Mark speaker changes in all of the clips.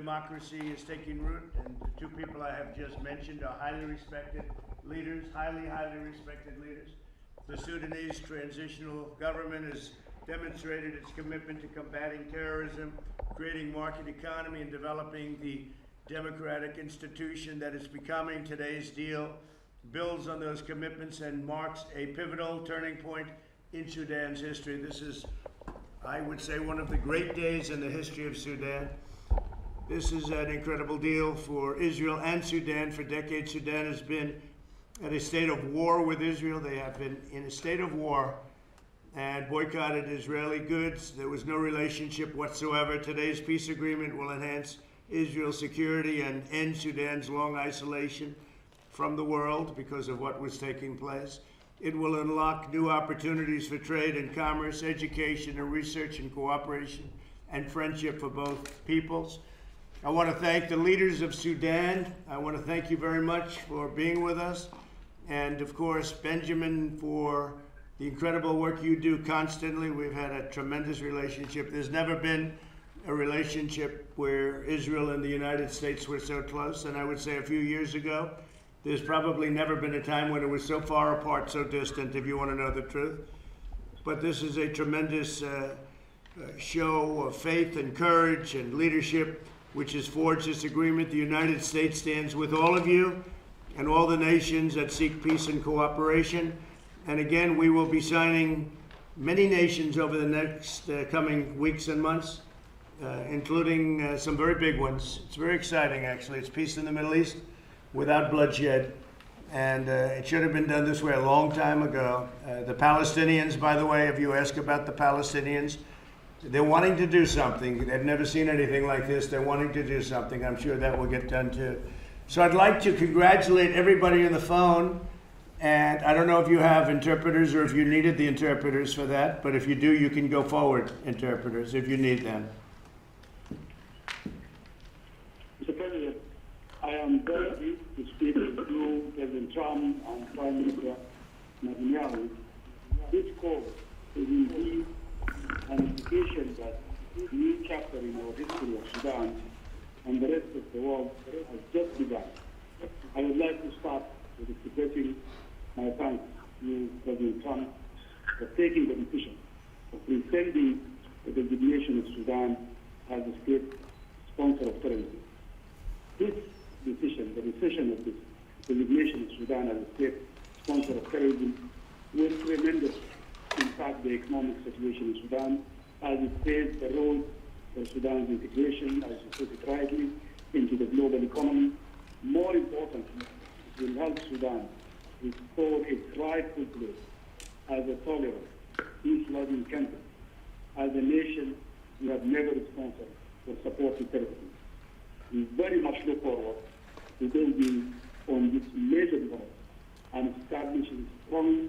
Speaker 1: Democracy is taking root, and the two people I have just mentioned are highly respected leaders, highly respected leaders. The Sudanese transitional government has demonstrated its commitment to combating terrorism, creating market economy, and developing the democratic institution that is becoming. Today's deal builds on those commitments and marks a pivotal turning point in Sudan's history. This is, I would say, one of the great days in the history of Sudan. This is an incredible deal for Israel and Sudan. For decades, Sudan has been at a state of war with Israel. They have been in a state of war and boycotted Israeli goods. There was no relationship whatsoever. Today's peace agreement will enhance Israel's security and end Sudan's long isolation from the world because of what was taking place. It will unlock new opportunities for trade and commerce, education and research and cooperation and friendship for both peoples. I want to thank the leaders of Sudan. I want to thank you very much for being with us. And of course, Benjamin, for the incredible work you do constantly. We've had a tremendous relationship. There's never been a relationship where Israel and the United States were so close. And I would say a few years ago, there's probably never been a time when it was so far apart, so distant, if you want to know the truth. But this is a tremendous show of faith and courage and leadership which has forged this agreement. The United States stands with all of you and all the nations that seek peace and cooperation. And again, we will be signing many nations over the next coming weeks and months, including some very big ones. It's very exciting, actually. It's peace in the Middle East without bloodshed. And it should have been done this way a long time ago. The Palestinians, by the way, if you ask about the Palestinians, they're wanting to do something. They've never seen anything like this. They're wanting to do something. I'm sure that will get done too. So I'd like to congratulate everybody on the phone. And I don't know if you have interpreters or if you needed the interpreters for that, but if you do, you can go forward, interpreters, if you need them.
Speaker 2: Mr. President, I am very pleased to speak with you, President Trump and Prime Minister Netanyahu. This call is indeed an indication that a new chapter in our history of Sudan and the rest of the world has just begun. I would like to start with expressing my thanks to President Trump for taking the decision of rescinding the designation of Sudan as a state sponsor of terrorism. This decision, the decision of this designation of Sudan as a state sponsor of terrorism, will tremendously impact the economic situation in Sudan as it plays the role for Sudan's integration, as you put it rightly, into the global economy. More importantly, it will help Sudan restore its rightful place as a tolerant, peace-loving country, as a nation we have never sponsored or supported terrorism. We very much look forward to building on this major goal and establishing strong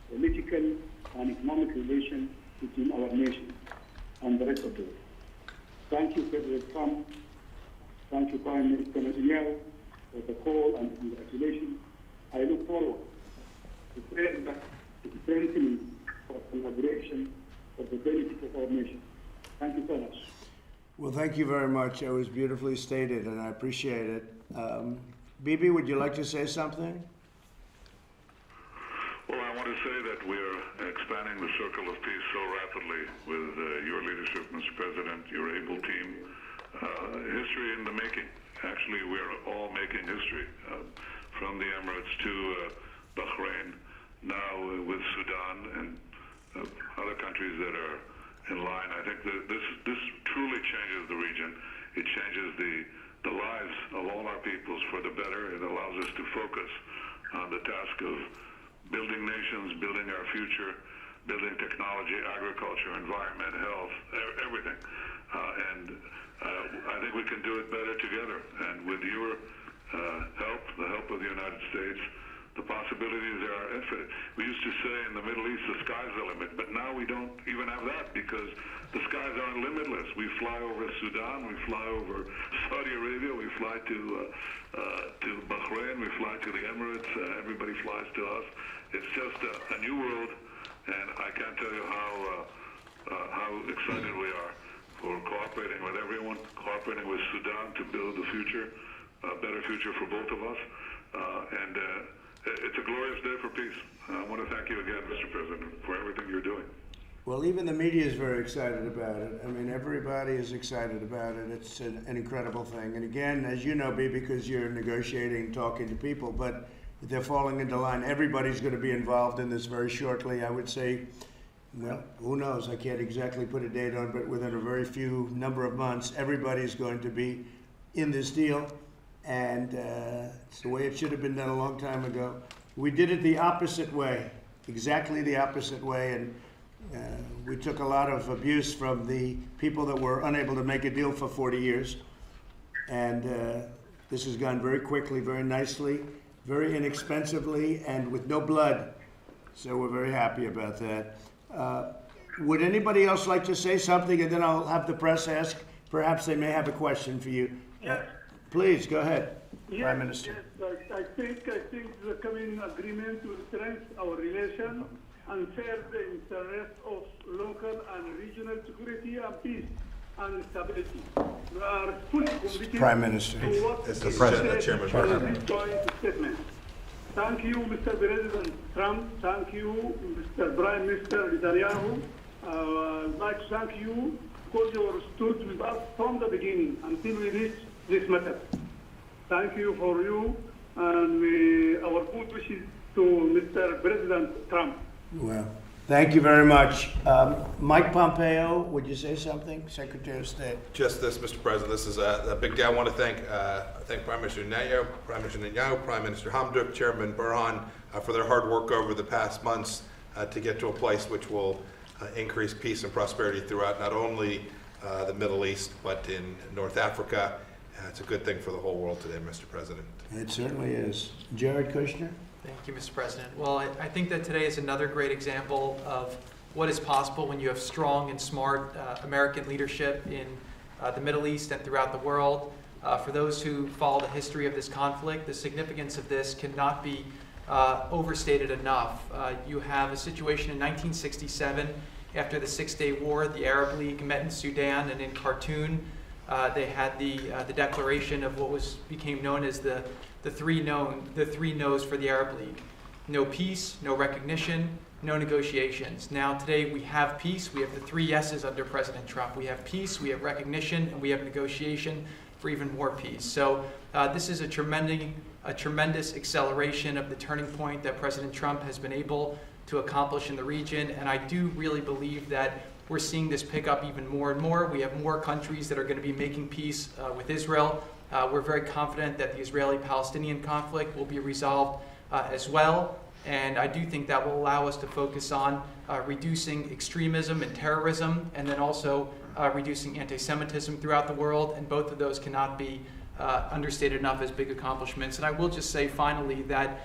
Speaker 2: political and economic relations between our nation and the rest of the world. Thank you, President Trump. Thank you, Prime Minister Netanyahu, for the call and congratulations. I look forward to strengthening our collaboration for the benefit of our nation. Thank you so much.
Speaker 1: Well, thank you very much. It was beautifully stated, and I appreciate it. Bibi, would you like to say something?
Speaker 3: Well, I want to say that we're expanding the circle of peace so rapidly with your leadership, Mr. President, your able team. History in the making. Actually, we're all making history. From the Emirates to Bahrain, now with Sudan and other countries that are in line. I think that this truly changes the region. It changes the lives of all our peoples for the better. It allows us to focus on the task of building nations, building our future, building technology, agriculture, environment, health, everything. I think we can do it better together. And with your help, the help of the United States, the possibilities are infinite. We used to say in the Middle East, the sky's the limit, but now we don't even have that because the skies aren't limitless. We fly over Sudan, we fly over Saudi Arabia, we fly to Bahrain, we fly to the Emirates, everybody flies to us. It's just a new world, and I can't tell you how excited we are for cooperating with everyone, cooperating with Sudan to build a future, a better future for both of us. And it's a glorious day for peace. I want to thank you again, Mr. President, for everything you're doing.
Speaker 1: Well, even the media is very excited about it. I mean, everybody is excited about it. It's an incredible thing. And again, as you know, B, because you're negotiating, talking to people, but they're falling into line. Everybody's going to be involved in this very shortly. I would say, well, who knows? I can't exactly put a date on, but within a very few number of months, everybody's going to be in this deal. And it's the way it should have been done a long time ago. We did it the opposite way, exactly the opposite way. And we took a lot of abuse from the people that were unable to make a deal for 40 years. And this has gone very quickly, very nicely, very inexpensively, and with no blood. So we're very happy about that. Would anybody else like to say something? And then I'll have the press ask. Perhaps they may have a question for you. Please, go ahead, Prime Minister.
Speaker 2: Yes, I think the coming agreement will strengthen our relation and serve the interest of local and regional security and peace and stability. We are fully committed
Speaker 1: Prime Minister.
Speaker 2: to what
Speaker 4: It's the
Speaker 2: is
Speaker 4: President,
Speaker 2: said
Speaker 4: Chairman.
Speaker 2: in this joint statement. Thank you, Mr. President Trump. Thank you, Mr. Prime Minister Netanyahu. I'd like to thank you because you were stood with us from the beginning until we reached this matter. Thank you for you and our good wishes to Mr. President Trump.
Speaker 1: Well, thank you very much. Mike Pompeo, would you say something? Secretary of State.
Speaker 4: Just this, Mr. President, this is a big day. I want to thank Prime Minister Netanyahu, Prime Minister Hamdok, Chairman Burhan for their hard work over the past months to get to a place which will increase peace and prosperity throughout not only the Middle East, but in North Africa. It's a good thing for the whole world today, Mr. President.
Speaker 1: It certainly is. Jared Kushner?
Speaker 5: Thank you, Mr. President. Well, I think that today is another great example of what is possible when you have strong and smart American leadership in the Middle East and throughout the world. For those who follow the history of this conflict, the significance of this cannot be overstated enough. You have a situation in 1967, after the Six-Day War, the Arab League met in Sudan, and in Khartoum, they had the declaration of what became known as the three no's for the Arab League. No peace, no recognition, no negotiations. Now today we have peace. We have the three yeses under President Trump. We have peace, we have recognition, and we have negotiation for even more peace. So this is a tremendous acceleration of the turning point that President Trump has been able to accomplish in the region. And I do really believe that we're seeing this pick up even more and more. We have more countries that are going to be making peace with Israel. We're very confident that the Israeli-Palestinian conflict will be resolved as well. And I do think that will allow us to focus on reducing extremism and terrorism, and then also reducing anti-Semitism throughout the world. And both of those cannot be understated enough as big accomplishments. And I will just say finally that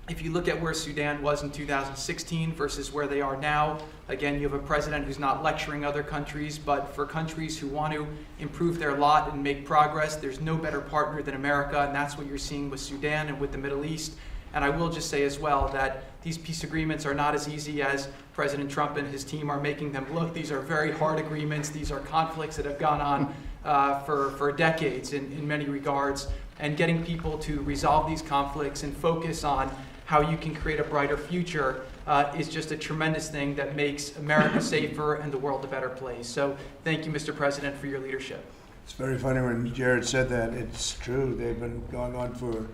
Speaker 5: if you look at where Sudan was in 2016 versus where they are now, again, you have a president who's not lecturing other countries, but for countries who want to improve their lot and make progress, there's no better partner than America, and that's what you're seeing with Sudan and with the Middle East. And I will just say as well that these peace agreements are not as easy as President Trump and his team are making them look. These are very hard agreements. These are conflicts that have gone on for decades in many regards. And getting people to resolve these conflicts and focus on how you can create a brighter future is just a tremendous thing that makes America safer and the world a better place. So thank you, Mr. President, for your leadership.
Speaker 1: It's very funny when Jared said that. It's true. They've been going on for,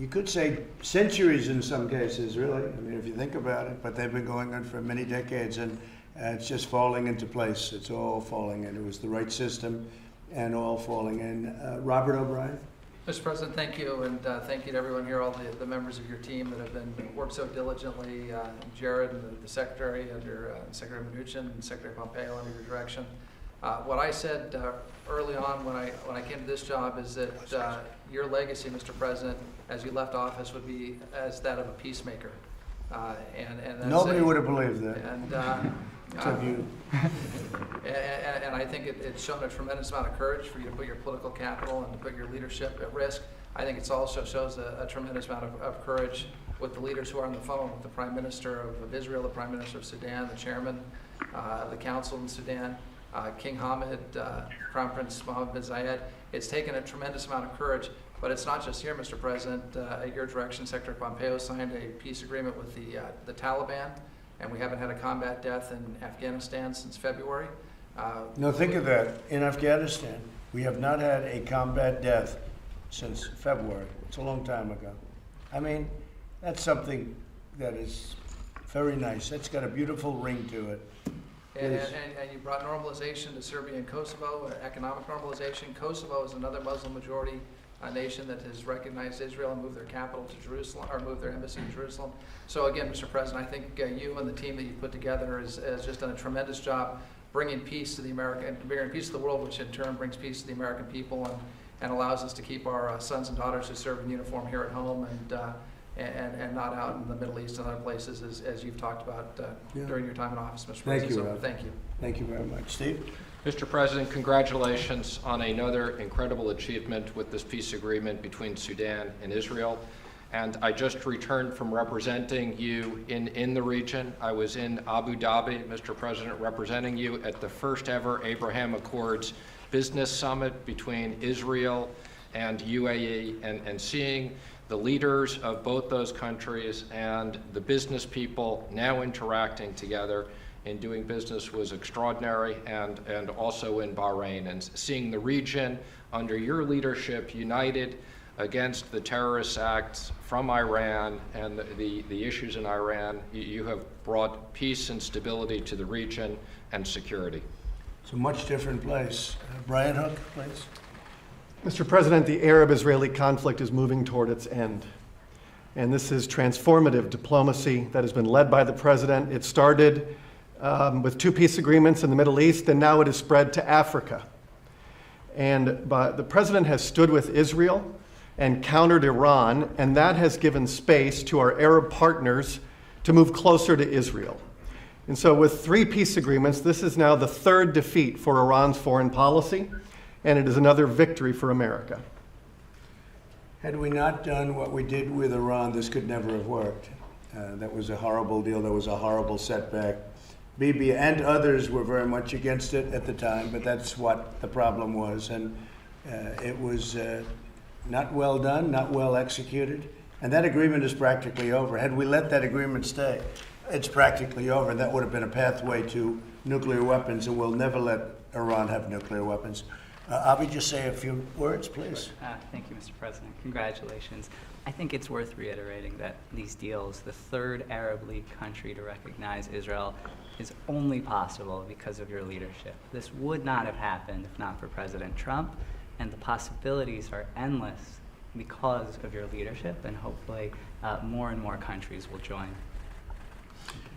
Speaker 1: you could say, centuries in some cases, really. I mean, if you think about it. But they've been going on for many decades, and it's just falling into place. It's all falling in. It was the right system and all falling in. Robert O'Brien?
Speaker 6: Mr. President, thank you, and thank you to everyone here, all the members of your team that have been worked so diligently, Jared and the Secretary under Secretary Mnuchin and Secretary Pompeo under your direction. What I said early on when I came to this job is that your legacy, Mr. President, as you left office, would be as that of a peacemaker. And that's
Speaker 1: Nobody would have believed that.
Speaker 6: And
Speaker 1: you.
Speaker 6: And I think it's shown a tremendous amount of courage for you to put your political capital and to put your leadership at risk. I think it also shows a tremendous amount of courage with the leaders who are on the phone, with the Prime Minister of Israel, the Prime Minister of Sudan, the Chairman of the Council in Sudan. King Hamad, Crown Prince Mohammed bin Zayed. It's taken a tremendous amount of courage, but it's not just here, Mr. President. At your direction, Secretary Pompeo signed a peace agreement with the Taliban, and we haven't had a combat death in Afghanistan since February.
Speaker 1: No, think of that. In Afghanistan, we have not had a combat death since February. It's a long time ago. I mean, that's something that is very nice. That's got a beautiful ring to it.
Speaker 6: And you brought normalization to Serbia and Kosovo, economic normalization. Kosovo is another Muslim majority nation that has recognized Israel and moved their capital to Jerusalem, or moved their embassy to Jerusalem. So again, Mr. President, I think you and the team that you put together has just done a tremendous job bringing peace to the bringing peace to the world, which in turn brings peace to the American people and allows us to keep our sons and daughters who serve in uniform here at home and not out in the Middle East and other places, as you've talked about during your time in office, Mr. President.
Speaker 1: Thank you, Rob.
Speaker 6: Thank you.
Speaker 1: Thank you very much. Steve?
Speaker 7: Mr. President, congratulations on another incredible achievement with this peace agreement between Sudan and Israel. And I just returned from representing you in the region. I was in Abu Dhabi, Mr. President, representing you at the first ever Abraham Accords Business Summit between Israel and UAE, and seeing the leaders of both those countries and the business people now interacting together in doing business was extraordinary, and also in Bahrain, and seeing the region under your leadership united against the terrorist acts from Iran and the issues in Iran. You have brought peace and stability to the region and security.
Speaker 1: It's a much different place. Brian Hook, please.
Speaker 8: Mr. President, the Arab-Israeli conflict is moving toward its end. And this is transformative diplomacy that has been led by the President. It started with 2 peace agreements in the Middle East, and now it has spread to Africa. And the President has stood with Israel and countered Iran, and that has given space to our Arab partners to move closer to Israel. And so with 3 peace agreements, this is now the 3rd defeat for Iran's foreign policy, and it is another victory for America.
Speaker 1: Had we not done what we did with Iran, this could never have worked. That was a horrible deal. That was a horrible setback. Bibi and others were very much against it at the time, but that's what the problem was. And it was not well done, not well executed. And that agreement is practically over. Had we let that agreement stay, it's practically over. And that would have been a pathway to nuclear weapons, and we'll never let Iran have nuclear weapons. Avi, just say a few words, please.
Speaker 9: Thank you, Mr. President. Congratulations. I think it's worth reiterating that these deals, the 3rd Arab League country to recognize Israel, is only possible because of your leadership. This would not have happened if not for President Trump, and the possibilities are endless because of your leadership, and hopefully more and more countries will join.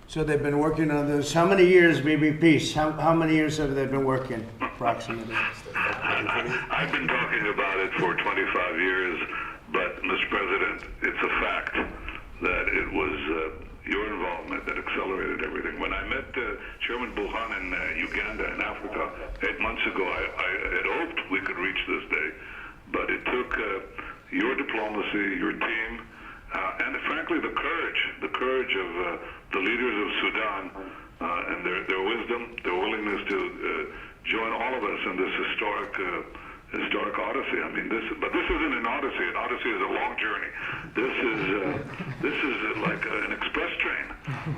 Speaker 1: So they've been working on this. How many years, Bibi? Peace. How many years have they been working, approximately?
Speaker 3: I've been talking about it for 25 years, but, Mr. President, it's a fact that it was your involvement that accelerated everything. When I met Chairman Buhan in Uganda, in Africa, 8 months ago, I had hoped we could reach this day, but it took your diplomacy, your team, and frankly the courage of the leaders of Sudan and their wisdom, their willingness to join all of us in this historic odyssey. I mean, this isn't an odyssey. An odyssey is a long journey. This is like an express train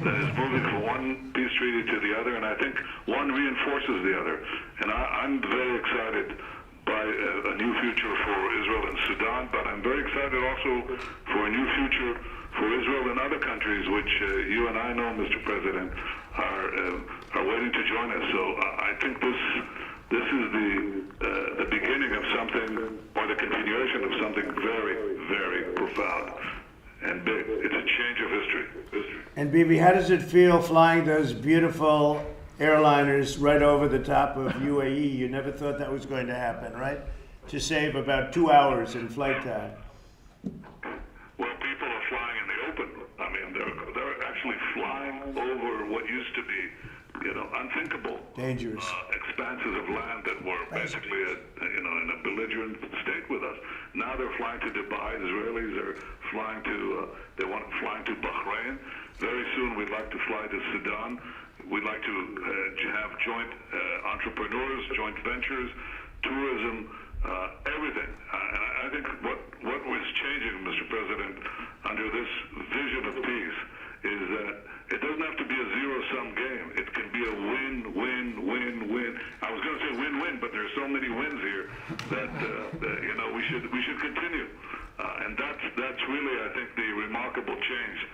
Speaker 3: that is moving from one peace treaty to the other, and I think one reinforces the other. And I'm very excited by a new future for Israel and Sudan, but I'm very excited also for a new future for Israel and other countries, which you and I know, Mr. President, are waiting to join us. So I think this is the beginning of something, or the continuation of something very, very profound and big. It's a change of history.
Speaker 1: And Bibi, how does it feel flying those beautiful airliners right over the top of UAE? You never thought that was going to happen, right? To save about 2 hours in flight time.
Speaker 3: Well, people are flying in the open. I mean, they're actually flying over what used to be, unthinkable,
Speaker 1: dangerous
Speaker 3: expanses of land that were basically, in a belligerent state with us. Now they're flying to Dubai. Israelis are flying to Bahrain. Very soon, we'd like to fly to Sudan. we'd like to have joint entrepreneurs, joint ventures, tourism, everything. And I think what was changing, Mr. President, under this vision of peace is that it doesn't have to be a zero-sum game. It can be a win-win-win-win. I was going to say win-win, but there's so many wins here that we should continue. And that's really, I think, the remarkable change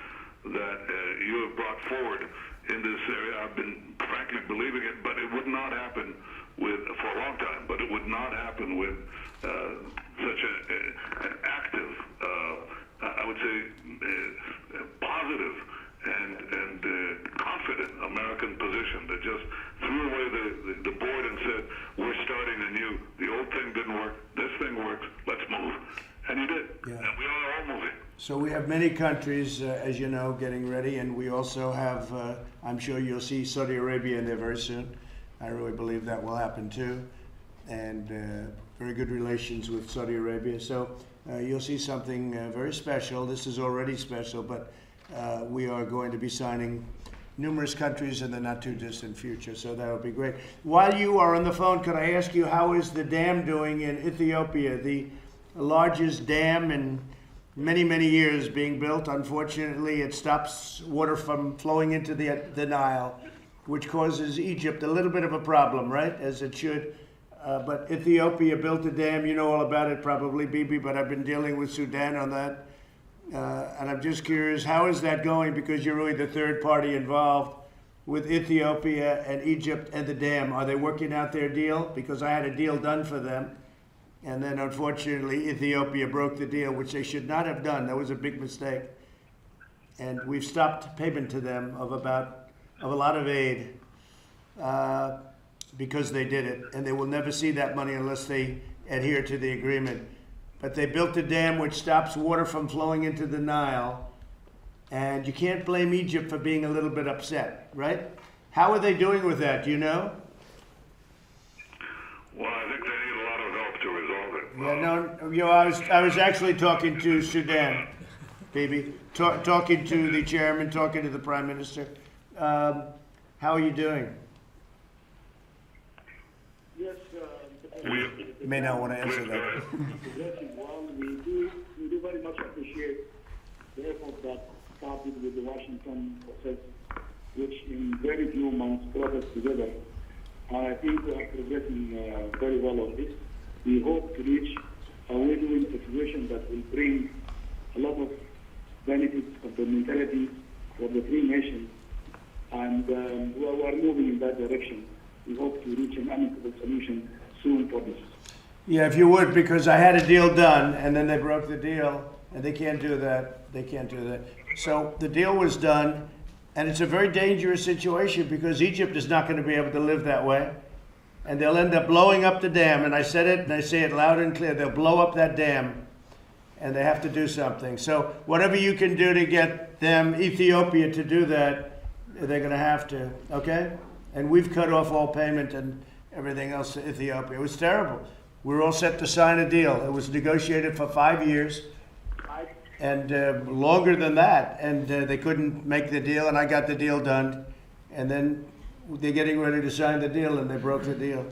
Speaker 3: that you have brought forward in this area. I've been frankly believing it, but it would not happen for a long time. But it would not happen with such an active, I would say, positive and confident American position that just threw away the board and said, we're starting anew. The old thing didn't work. This thing works. Let's move. And you did.
Speaker 1: Yeah.
Speaker 3: And we are all moving.
Speaker 1: So we have many countries, as you know, getting ready, and we also have, I'm sure you'll see Saudi Arabia in there very soon. I really believe that will happen too. And very good relations with Saudi Arabia. So you'll see something very special. This is already special, but we are going to be signing numerous countries in the not too distant future, so that'll be great. While you are on the phone, could I ask you, how is the dam doing in Ethiopia? The largest dam in many, many years being built. Unfortunately, it stops water from flowing into the Nile, which causes Egypt a little bit of a problem, right, as it should. But Ethiopia built a dam. You know all about it probably, Bibi, but I've been dealing with Sudan on that. And I'm just curious, how is that going? Because you're really the third party involved with Ethiopia and Egypt and the dam. Are they working out their deal? Because I had a deal done for them. And then unfortunately, Ethiopia broke the deal, which they should not have done. That was a big mistake. And we've stopped payment to them of a lot of aid because they did it. And they will never see that money unless they adhere to the agreement. But they built a dam which stops water from flowing into the Nile. And you can't blame Egypt for being a little bit upset, right? How are they doing with that? Do you know?
Speaker 3: Well, I think they need a lot of help to resolve it.
Speaker 1: Yeah, no, I was actually talking to Sudan, baby. Talking to the chairman, talking to the prime minister. How are you doing?
Speaker 2: Yes,
Speaker 1: You may not want to answer that.
Speaker 2: well, we do very much appreciate the effort that started with the Washington process, which in very few months brought us together. And I think we are progressing very well on this. We hope to reach a win-win situation that will bring a lot of benefits of the mentality for the three nations. And we are moving in that direction. We hope to reach an amicable solution soon for this.
Speaker 1: Yeah, if you would, because I had a deal done, and then they broke the deal, and they can't do that. They can't do that. So the deal was done, and it's a very dangerous situation because Egypt is not going to be able to live that way. And they'll end up blowing up the dam, and I said it, and I say it loud and clear. They'll blow up that dam, and they have to do something. So whatever you can do to get them, Ethiopia, to do that, they're going to have to, okay? And we've cut off all payment and everything else to Ethiopia. It was terrible. We were all set to sign a deal. It was negotiated for 5 years and longer than that. And they couldn't make the deal, and I got the deal done. And then they're getting ready to sign the deal, and they broke the deal,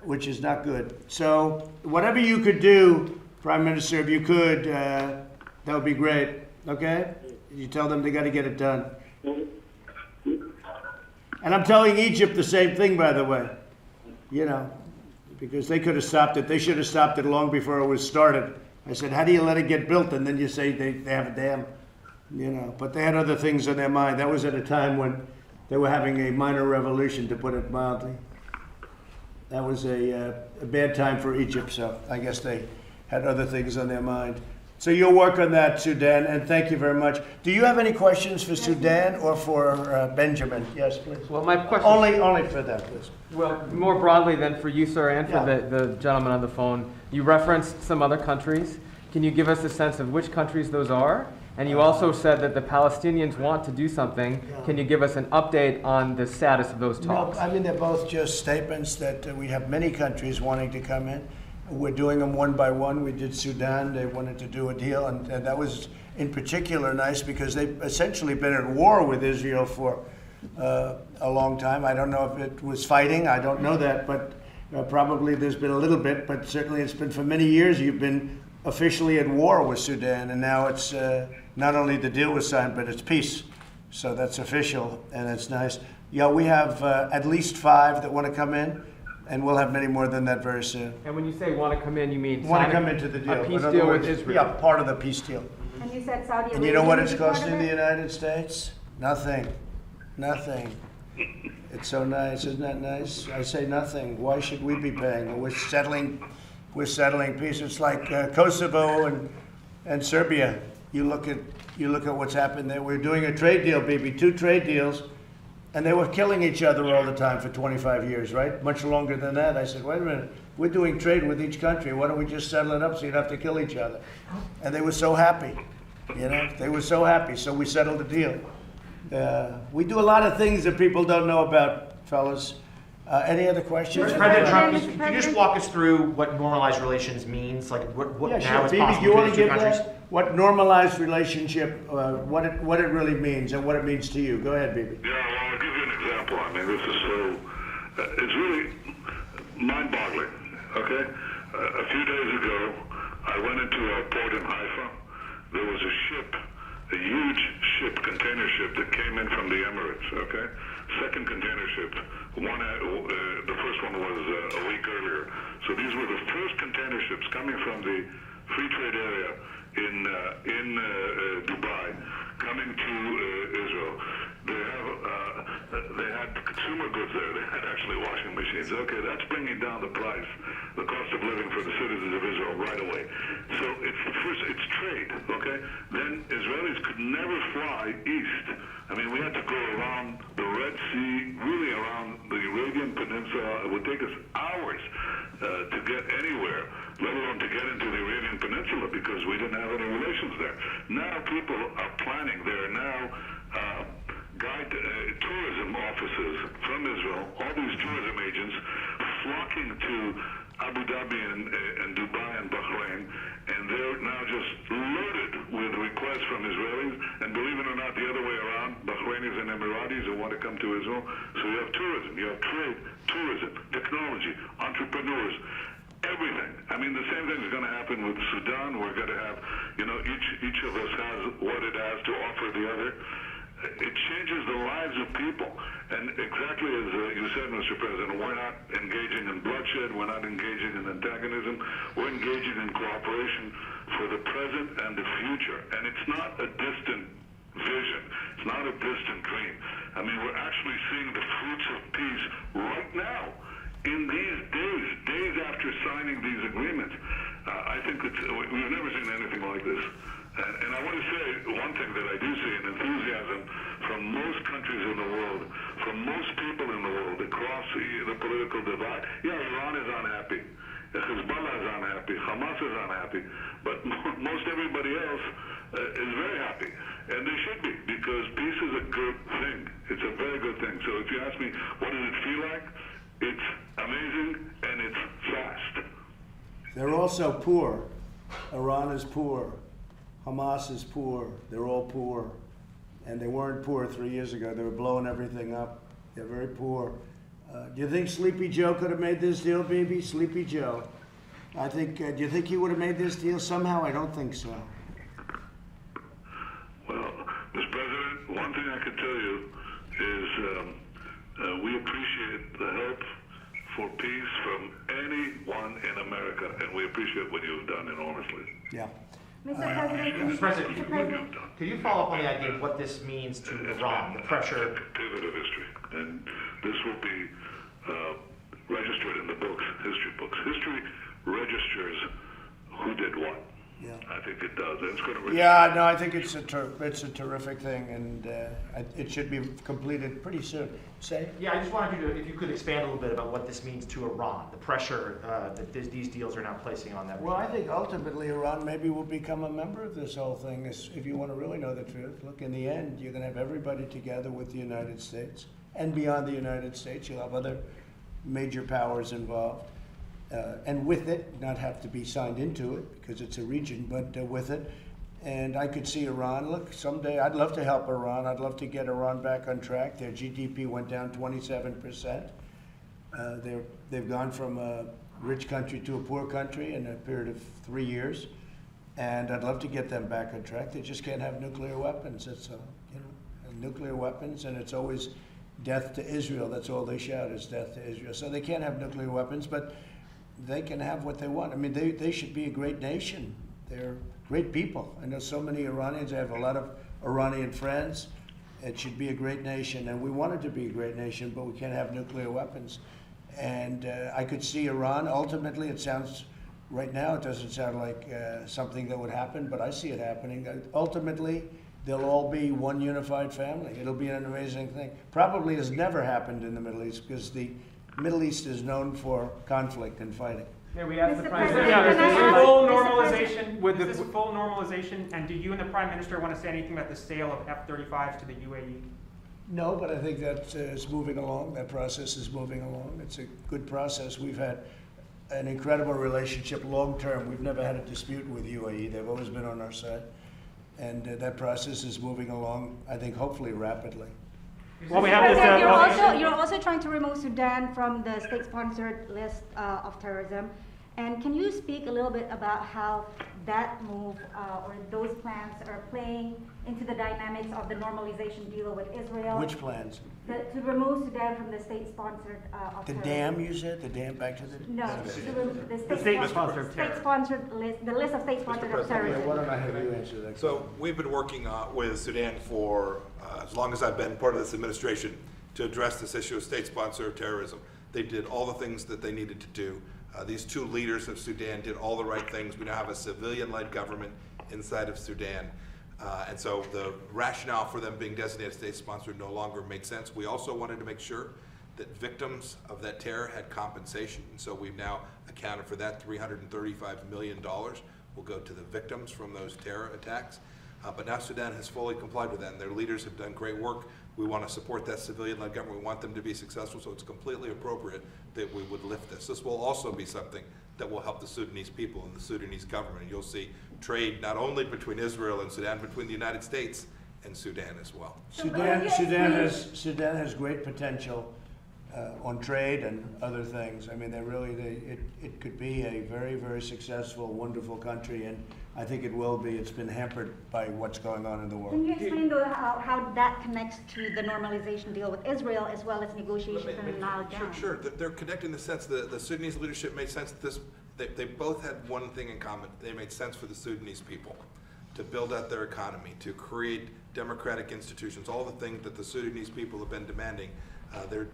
Speaker 1: which is not good. So whatever you could do, Prime Minister, if you could, that would be great, okay? You tell them they got to get it done. And I'm telling Egypt the same thing, by the way, you know, because they could have stopped it. They should have stopped it long before it was started. I said, how do you let it get built? And then you say they have a dam, you know. But they had other things on their mind. That was at a time when they were having a minor revolution, to put it mildly. That was a bad time for Egypt, so I guess they had other things on their mind. So you'll work on that, Sudan, and thank you very much. Do you have any questions for Sudan or for Benjamin? Yes, please.
Speaker 10: Well, my question...
Speaker 1: Only for them, please.
Speaker 10: Well, more broadly than for you, sir, and for the gentleman on the phone, you referenced some other countries. Can you give us a sense of which countries those are? And you also said that the Palestinians want to do something.
Speaker 1: Yeah.
Speaker 10: Can you give us an update on the status of those talks?
Speaker 1: No, I mean, they're both just statements that we have many countries wanting to come in. We're doing them one by one. We did Sudan. They wanted to do a deal, and that was in particular nice because they've essentially been at war with Israel for a long time. I don't know if it was fighting, I don't know that, but probably there's been a little bit, but certainly it's been for many years you've been officially at war with Sudan, and now it's not only the deal was signed, but it's peace. So that's official, and it's nice. Yeah, we have at least 5 that want to come in, and we'll have many more than that very soon.
Speaker 10: And when you say want to come in, you mean
Speaker 1: Want to
Speaker 10: sign
Speaker 1: come into the deal.
Speaker 10: a peace
Speaker 1: In other
Speaker 10: deal with
Speaker 1: words,
Speaker 10: Israel?
Speaker 1: Yeah, part of the peace deal.
Speaker 11: And you said Saudi Arabia.
Speaker 1: And you know what
Speaker 11: would
Speaker 1: it's
Speaker 11: be part
Speaker 1: costing
Speaker 11: of
Speaker 1: the
Speaker 11: it?
Speaker 1: United States? Nothing. Nothing. It's so nice, isn't that nice? I say nothing. Why should we be paying? We're settling peace. It's like Kosovo and Serbia. You look at what's happened there. We're doing a trade deal, baby, 2 trade deals, and they were killing each other all the time for 25 years, right? Much longer than that. I said, wait a minute. We're doing trade with each country. Why don't we just settle it up so you don't have to kill each other? And they were so happy. You know, they were so happy. So we settled the deal. We do a lot of things that people don't know about, fellas. Any other questions?
Speaker 11: President Trump,
Speaker 12: Can you just walk us through what normalized relations means? Like what
Speaker 1: Yeah,
Speaker 12: now
Speaker 1: sure.
Speaker 12: is
Speaker 1: Bibi,
Speaker 12: possible
Speaker 1: do you want to
Speaker 12: between
Speaker 1: give
Speaker 12: the two countries?
Speaker 1: that? What normalized relationship, what it really means and what it means to you? Go ahead, Bibi.
Speaker 3: Yeah, well, I'll give you an example. I mean, this is so, it's really mind-boggling, okay? A few days ago, I went into a port in Haifa. There was a ship, a huge ship, container ship that came in from the Emirates, okay? Second container ship. The first one was a week earlier. So these were the first container ships coming from the free trade area in Dubai, coming to Israel. They had consumer goods there. They had actually washing machines. Okay, that's bringing down the price, the cost of living for the citizens of Israel right away. So it's trade, okay? Then Israelis could never fly east. I mean, we had to go around the Red Sea, really around the Arabian Peninsula. It would take us hours to get anywhere, let alone to get into the Arabian Peninsula, because we didn't have any relations there. Now people are planning. There are now tourism offices from Israel, all these tourism agents flocking to Abu Dhabi and Dubai and Bahrain, and they're now just loaded with requests from Israelis, and believe it or not, the other way around, Bahrainis and Emiratis who want to come to Israel. So you have tourism, you have trade, tourism, technology, entrepreneurs, everything. I mean, the same thing is going to happen with Sudan. We're going to have, each of us has what it has to offer the other. It changes the lives of people. And exactly as you said, Mr. President, we're not engaging in bloodshed, we're not engaging in antagonism, we're engaging in cooperation for the present and the future. And it's not a distant vision, it's not a distant dream. I mean, we're actually seeing the fruits of peace right now, in these days after signing these agreements. I think we've never seen anything like this. And I want to say one thing that I do see, an enthusiasm from most countries in the world, from most people in the world across the political divide. Yeah, Iran is unhappy. Hezbollah is unhappy. Hamas is unhappy. But most everybody else is very happy. And they should be, because peace is a good thing. It's a very good thing. So if you ask me, what does it feel like? It's amazing and it's fast.
Speaker 1: They're also poor. Iran is poor. Hamas is poor. They're all poor. And they weren't poor 3 years ago. They were blowing everything up. They're very poor. Do you think Sleepy Joe could have made this deal, baby? Sleepy Joe. I think, do you think he would have made this deal somehow? I don't think so.
Speaker 3: Well, Mr. President, one thing I can tell you is we appreciate the help for peace from anyone in America, and we appreciate what you've done enormously.
Speaker 1: Yeah.
Speaker 11: Mr. President,
Speaker 12: Could you follow up on the idea of what this means to Iran, the pressure?
Speaker 3: Pivot of history, and this will be registered in the books, history books. History registers who did what.
Speaker 1: Yeah.
Speaker 3: I think it does. And it's going to
Speaker 1: Yeah, no, I think it's a terrific thing, and it should be completed pretty soon. Say?
Speaker 12: Yeah, I just wanted you to, if you could expand a little bit about what this means to Iran, the pressure that these deals are now placing on them.
Speaker 1: Well, I think ultimately Iran maybe will become a member of this whole thing, if you want to really know the truth. Look, in the end, you're going to have everybody together with the United States, and beyond the United States, you'll have other major powers involved. And with it, not have to be signed into it because it's a region, but with it, And I could see Iran, look, someday I'd love to help Iran. I'd love to get Iran back on track. Their GDP went down 27%. They've gone from a rich country to a poor country in a period of 3 years. And I'd love to get them back on track. They just can't have nuclear weapons. It's, nuclear weapons, and it's always death to Israel. That's all they shout is death to Israel. So they can't have nuclear weapons, but they can have what they want. I mean, they should be a great nation. They're great people. I know so many Iranians. I have a lot of Iranian friends. It should be a great nation, and we want it to be a great nation, but we can't have nuclear weapons. And I could see Iran, ultimately, it sounds, right now it doesn't sound like something that would happen, but I see it happening. Ultimately, they'll all be one unified family. It'll be an amazing thing. Probably has never happened in the Middle East, because the Middle East is known for conflict and fighting.
Speaker 10: Yeah, we asked the
Speaker 11: Mr.
Speaker 10: Prime
Speaker 11: President,
Speaker 10: Minister.
Speaker 11: can I
Speaker 10: Is
Speaker 11: ask-
Speaker 10: this full
Speaker 11: Mr.
Speaker 10: normalization with
Speaker 12: Is
Speaker 10: the?
Speaker 12: this full normalization, and do you and the Prime Minister want to say anything about the sale of F-35s to the UAE?
Speaker 1: No, but I think that is moving along. That process is moving along. It's a good process. We've had an incredible relationship long term. We've never had a dispute with UAE. They've always been on our side. And that process is moving along, I think, hopefully rapidly.
Speaker 12: Well, we have this.
Speaker 11: President, you're also trying to remove Sudan from the state-sponsored list of terrorism. And can you speak a little bit about how that move or those plans are playing into the dynamics of the normalization deal with Israel?
Speaker 1: Which plans?
Speaker 11: To remove Sudan from the state-sponsored of
Speaker 1: The
Speaker 11: terrorism.
Speaker 1: dam, you said? The dam back to the?
Speaker 11: No, the
Speaker 12: state-sponsored terror.
Speaker 11: state-sponsored list, the list of state-sponsored of
Speaker 4: President,
Speaker 1: Yeah, why
Speaker 11: terrorism.
Speaker 1: don't I have you answer that?
Speaker 4: So we've been working with Sudan for as long as I've been part of this administration to address this issue of state-sponsored terrorism. They did all the things that they needed to do. These two leaders of Sudan did all the right things. We now have a civilian-led government inside of Sudan. And so the rationale for them being designated state-sponsored no longer makes sense. We also wanted to make sure that victims of that terror had compensation. And so we've now accounted for that. $335 million will go to the victims from those terror attacks. But now Sudan has fully complied with that, and their leaders have done great work. We want to support that civilian-led government. We want them to be successful, so it's completely appropriate that we would lift this. This will also be something that will help the Sudanese people and the Sudanese government. And you'll see trade not only between Israel and Sudan, but between the United States and Sudan as well.
Speaker 1: Sudan has great potential on trade and other things. I mean, it could be a very, very successful, wonderful country, and I think it will be. It's been hampered by what's going on in the
Speaker 11: Can
Speaker 1: world.
Speaker 11: you explain though how that connects to the normalization deal with Israel as well as negotiations in Nile Dam?
Speaker 4: Sure. They're connected in the sense that the Sudanese leadership made sense that they both had one thing in common. They made sense for the Sudanese people to build out their economy, to create democratic institutions, all the things that the Sudanese people have been demanding. They're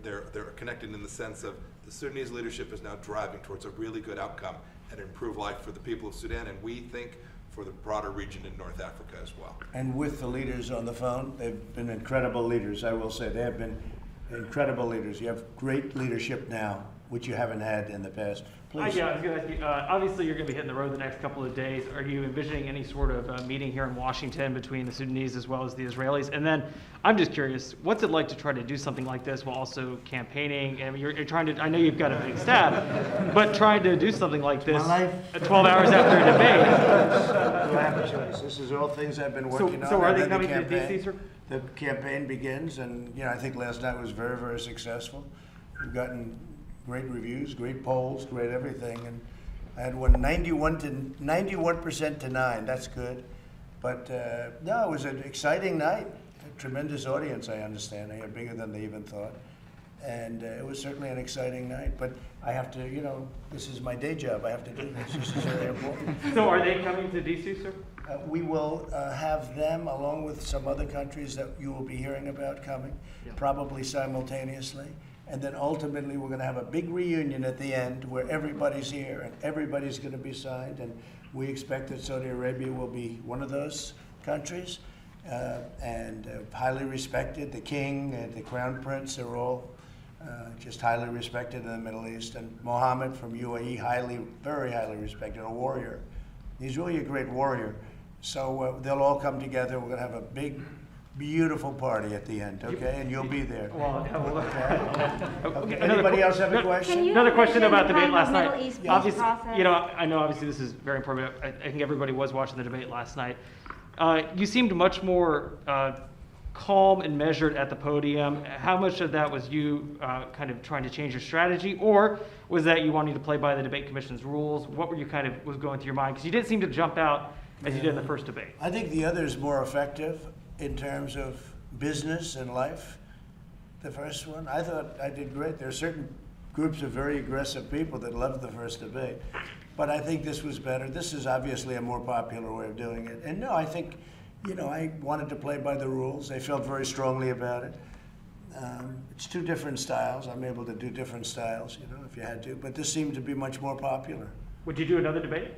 Speaker 4: connected in the sense of the Sudanese leadership is now driving towards a really good outcome and improved life for the people of Sudan, and we think for the broader region in North Africa as well.
Speaker 1: And with the leaders on the phone, they've been incredible leaders, I will say. They have been incredible leaders. You have great leadership now, which you haven't had in the past. Please.
Speaker 10: Yeah, I was going to ask you, obviously you're going to be hitting the road the next couple of days. Are you envisioning any sort of meeting here in Washington between the Sudanese as well as the Israelis? And then I'm just curious, what's it like to try to do something like this while also campaigning? And you're trying to, I know you've got a big staff, but trying to do something like this
Speaker 1: My life.
Speaker 10: 12 hours after a debate.
Speaker 1: You have a choice. This is all things I've been working on.
Speaker 10: So are
Speaker 1: and
Speaker 10: they
Speaker 1: then
Speaker 10: coming
Speaker 1: the
Speaker 10: to
Speaker 1: campaign-
Speaker 10: DC, sir?
Speaker 1: The campaign begins, and I think last night was very, very successful. We've gotten great reviews, great polls, great everything, and I had one 91% to 9. That's good, but no, it was an exciting night. A tremendous audience, I understand. They are bigger than they even thought, and it was certainly an exciting night. But I have to, this is my day job. I have to do this. This is very important.
Speaker 10: So are they coming to DC, sir?
Speaker 1: We will have them, along with some other countries that you will be hearing about coming, probably simultaneously. And then ultimately, we're going to have a big reunion at the end where everybody's here and everybody's going to be signed. And we expect that Saudi Arabia will be one of those countries and highly respected. The king and the crown prince are all just highly respected in the Middle East. And Mohammed from UAE, very highly respected, a warrior. He's really a great warrior. So they'll all come together. We're going to have a big beautiful party at the end, okay? And you'll be there.
Speaker 12: Well,
Speaker 1: Okay.
Speaker 12: another
Speaker 1: Anybody else have a
Speaker 11: Can
Speaker 1: question?
Speaker 11: you
Speaker 12: Another question
Speaker 11: envision
Speaker 12: about
Speaker 11: the
Speaker 12: debate
Speaker 11: kind
Speaker 12: last
Speaker 11: of
Speaker 12: night.
Speaker 11: Middle East peace
Speaker 12: Obviously,
Speaker 11: process?
Speaker 12: I know obviously this is very important, but I think everybody was watching the debate last night. You seemed much more calm and measured at the podium. How much of that was you kind of trying to change your strategy, or was that you wanting to play by the debate commission's rules? What were you kind of was going through your mind? Because you didn't seem to jump out as you did in the first debate.
Speaker 1: I think the other is more effective in terms of business and life. The first one, I thought I did great. There are certain groups of very aggressive people that loved the first debate, but I think this was better. This is obviously a more popular way of doing it. And no, I think, I wanted to play by the rules. They felt very strongly about it. It's two different styles. I'm able to do different styles, if you had to, but this seemed to be much more popular.
Speaker 12: Would you do another debate?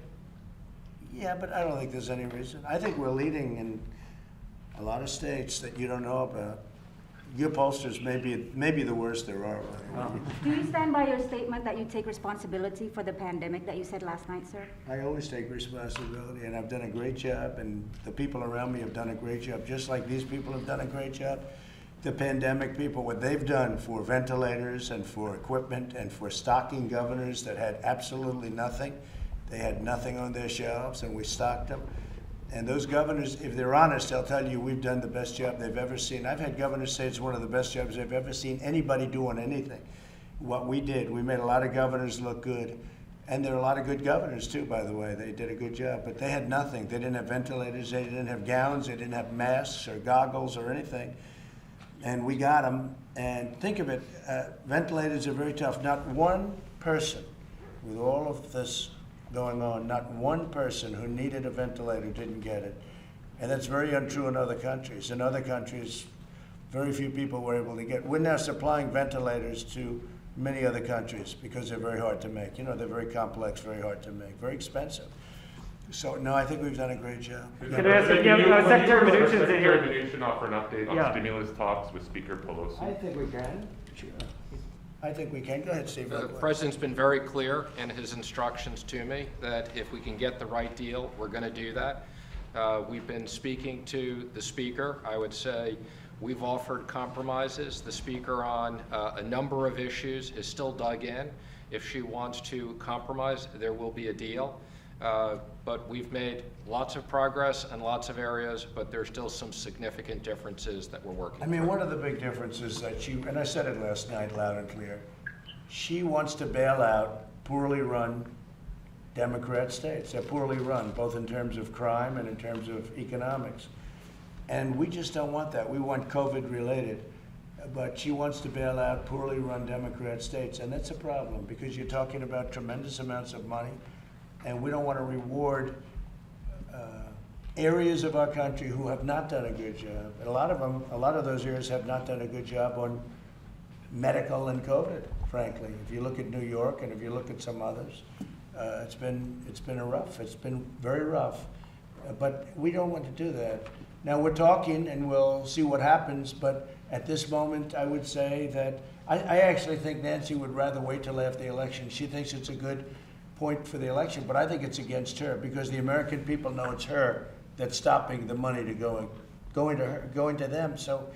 Speaker 1: Yeah, but I don't think there's any reason. I think we're leading in a lot of states that you don't know about. Your pollsters may be the worst there are.
Speaker 11: Do you stand by your statement that you take responsibility for the pandemic that you said last night, sir?
Speaker 1: I always take responsibility, and I've done a great job, and the people around me have done a great job, just like these people have done a great job. The pandemic people, what they've done for ventilators and for equipment and for stocking governors that had absolutely nothing. They had nothing on their shelves, and we stocked them. And those governors, if they're honest, they'll tell you we've done the best job they've ever seen. I've had governors say it's one of the best jobs they've ever seen anybody do on anything. What we did, we made a lot of governors look good. And there are a lot of good governors too, by the way. They did a good job, but they had nothing. They didn't have ventilators, they didn't have gowns, they didn't have masks or goggles or anything. And we got them. And think of it, ventilators are very tough. Not one person, with all of this going on, not one person who needed a ventilator didn't get it. And that's very untrue in other countries. In other countries, very few people were able to get. We're now supplying ventilators to many other countries because they're very hard to make. They're very complex, very hard to make, very expensive. So, no, I think we've done a great job.
Speaker 12: Can I ask, Secretary Mnuchin's in here.
Speaker 13: Secretary Mnuchin offer an update on stimulus talks with Speaker Pelosi?
Speaker 1: I think we can. Sure. I think we can. Go ahead, Steve.
Speaker 7: The President's been very clear in his instructions to me that if we can get the right deal, we're going to do that. We've been speaking to the Speaker. I would say we've offered compromises. The Speaker on a number of issues is still dug in. If she wants to compromise, there will be a deal. But we've made lots of progress in lots of areas, but there's still some significant differences that we're working
Speaker 1: I mean,
Speaker 7: through.
Speaker 1: one of the big differences that and I said it last night loud and clear, she wants to bail out poorly run Democrat states. They're poorly run, both in terms of crime and in terms of economics. And we just don't want that. We want COVID related. But she wants to bail out poorly run Democrat states. And that's a problem because you're talking about tremendous amounts of money. And we don't want to reward areas of our country who have not done a good job. And a lot of those areas have not done a good job on medical and COVID, frankly. If you look at New York and if you look at some others, it's been very rough. But we don't want to do that. Now we're talking and we'll see what happens, but at this moment I would say that I actually think Nancy would rather wait till after the election. She thinks it's a good point for the election, but I think it's against her because the American people know it's her that's stopping the money to going to them. So,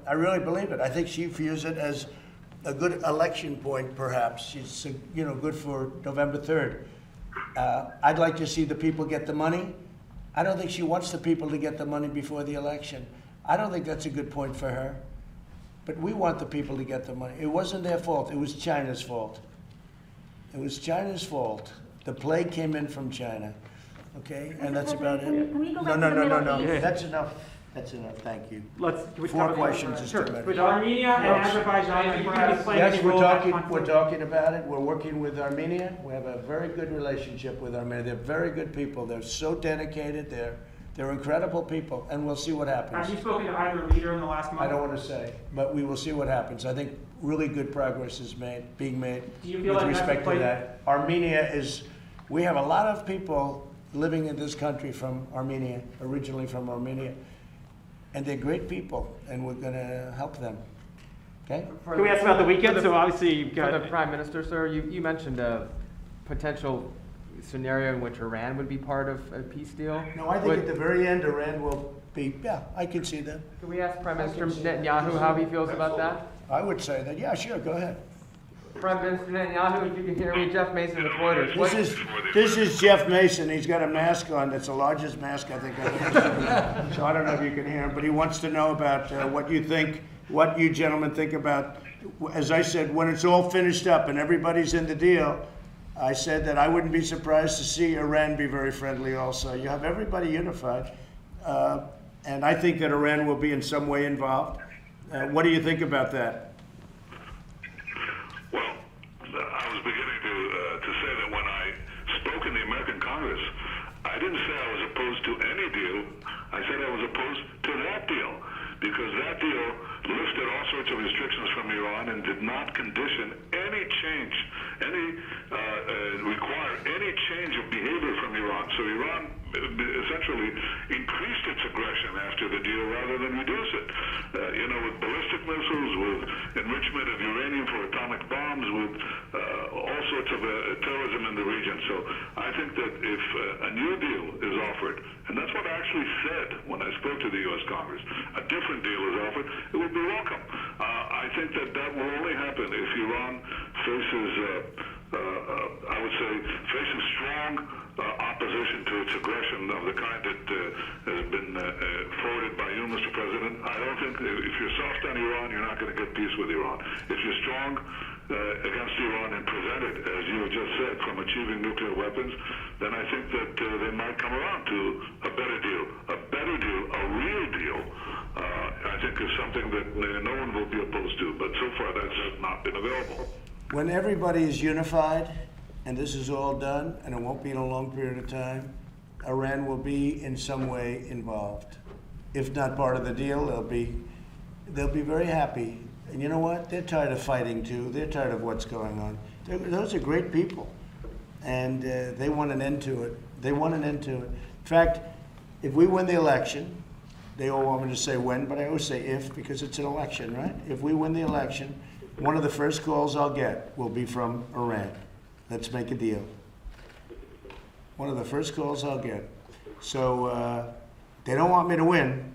Speaker 1: I really believe it. I think she views it as a good election point, perhaps. She's, good for November 3rd. I'd like to see the people get the money. I don't think she wants the people to get the money before the election. I don't think that's a good point for her. But we want the people to get the money. It wasn't their fault. It was China's fault. It was China's fault. The plague came in from China. Okay, and that's about it.
Speaker 11: Can we go back to the Middle East?
Speaker 1: That's enough. That's enough. Thank you.
Speaker 12: Can we
Speaker 1: 4
Speaker 12: talk
Speaker 1: questions is
Speaker 12: sure.
Speaker 1: too many.
Speaker 12: With Armenia and Azerbaijan, you can explain
Speaker 1: Yes,
Speaker 12: any
Speaker 1: we're
Speaker 12: role that
Speaker 1: talking.
Speaker 12: conflict-
Speaker 1: We're talking about it. We're working with Armenia. We have a very good relationship with Armenia. They're very good people. They're so dedicated. They're incredible people, and we'll see what happens.
Speaker 14: Have you spoken to either leader in the last month?
Speaker 1: I don't want to say, but we will see what happens. I think really good progress is being made
Speaker 14: Do you feel
Speaker 1: with
Speaker 14: like that's
Speaker 1: respect
Speaker 14: a
Speaker 1: to
Speaker 14: place-
Speaker 1: that. Armenia we have a lot of people living in this country from Armenia, originally from Armenia, and they're great people, and we're going to help them. Okay?
Speaker 12: Can we ask about the weekend? So obviously you've got
Speaker 10: For the Prime Minister, sir, you mentioned a potential scenario in which Iran would be part of a peace deal?
Speaker 1: No, I think at the very end, Iran will be, yeah, I can see that.
Speaker 10: Can we ask Prime Minister Netanyahu how he feels about that?
Speaker 1: I would say that, yeah, sure, go ahead.
Speaker 10: Prime Minister Netanyahu, if you can hear me, Jeff Mason with Reuters. What-
Speaker 1: This is Jeff Mason. He's got a mask on that's the largest mask I think I've ever seen. So I don't know if you can hear him, but he wants to know about what you think, what you gentlemen think about. As I said, when it's all finished up and everybody's in the deal, I said that I wouldn't be surprised to see Iran be very friendly also. You have everybody unified. And I think that Iran will be in some way involved. What do you think about that?
Speaker 3: Well, I was beginning to say that when I spoke in the American Congress, I didn't say I was opposed to any deal. I said I was opposed to that deal, because that deal lifted all sorts of restrictions from Iran and did not condition any change, require any change of behavior from Iran. So Iran essentially increased its aggression after the deal rather than reduce it. With ballistic missiles, with enrichment of uranium for atomic bombs, with all sorts of terrorism in the region. So I think that if a new deal is offered, and that's what I actually said when I spoke to the U.S. Congress, a different deal is offered, it would be welcome. I think that will only happen if Iran faces, I would say, faces strong opposition to its aggression of the kind that has been forwarded by you, Mr. President. I don't think if you're soft on Iran, you're not going to get peace with Iran. If you're strong against Iran and prevent it, as you just said, from achieving nuclear weapons, then I think that they might come around to a better deal. A better deal, a real deal, I think is something that no one will be opposed to, but so far that's not been available.
Speaker 1: When everybody is unified, and this is all done, and it won't be in a long period of time, Iran will be in some way involved. If not part of the deal, they'll be very happy. And you know what? They're tired of fighting too. They're tired of what's going on. Those are great people, and they want an end to it. They want an end to it. In fact, if we win the election, they all want me to say when, but I always say if, because it's an election, right? If we win the election, one of the first calls I'll get will be from Iran. Let's make a deal. One of the first calls I'll get. So they don't want me to win,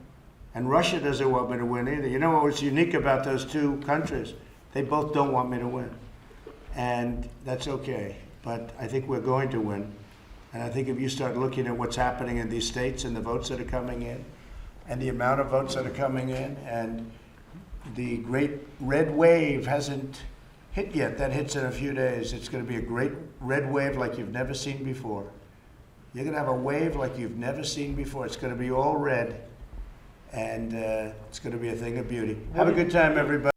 Speaker 1: and Russia doesn't want me to win either. You know what's unique about those two countries? They both don't want me to win, and that's okay. But I think we're going to win, and I think if you start looking at what's happening in these states and the votes that are coming in, and the amount of votes that are coming in, and the great red wave hasn't hit yet. That hits in a few days. It's going to be a great red wave like you've never seen before. You're going to have a wave like you've never seen before. It's going to be all red, and it's going to be a thing of beauty. Have a good time, everybody.